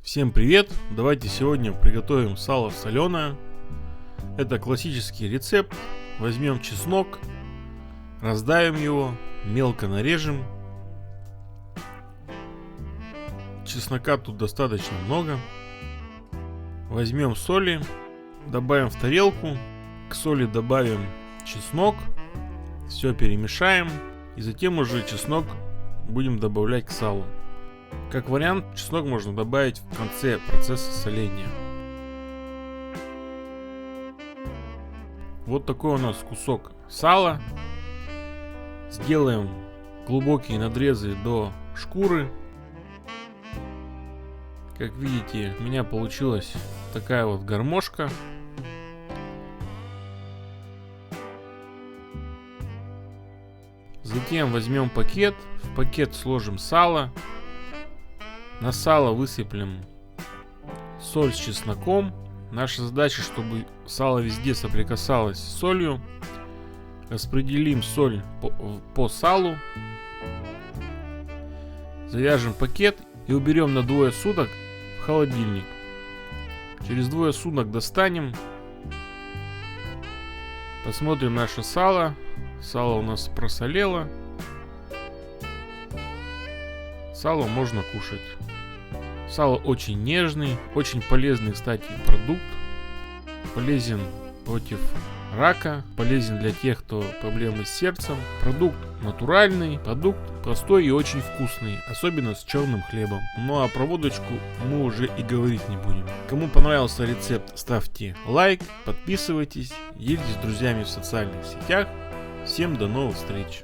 Всем привет! Давайте сегодня приготовим сало соленое. Это классический рецепт. Возьмем чеснок, раздавим его, мелко нарежем. Чеснока тут достаточно много. Возьмем соли, добавим в тарелку. К соли добавим чеснок. Все перемешаем. И затем уже чеснок будем добавлять к салу. Как вариант, чеснок можно добавить в конце процесса соления. Вот такой у нас кусок сала. Сделаем глубокие надрезы до шкуры. Как видите, у меня получилась такая вот гармошка. Затем возьмем пакет, в пакет сложим сало. На сало высыплем соль с чесноком. Наша задача, чтобы сало везде соприкасалось с солью. Распределим соль по салу. Завяжем пакет и уберем на 2 суток в холодильник. Через 2 суток достанем. Посмотрим наше сало. Сало у нас просолело. Сало можно кушать. Сало очень нежный, очень полезный, кстати, продукт. Полезен против рака, полезен для тех, кто проблемы с сердцем. Продукт натуральный, продукт простой и очень вкусный, особенно с черным хлебом. Ну а про водочку мы уже и говорить не будем. Кому понравился рецепт, ставьте лайк, подписывайтесь, делитесь с друзьями в социальных сетях. Всем до новых встреч!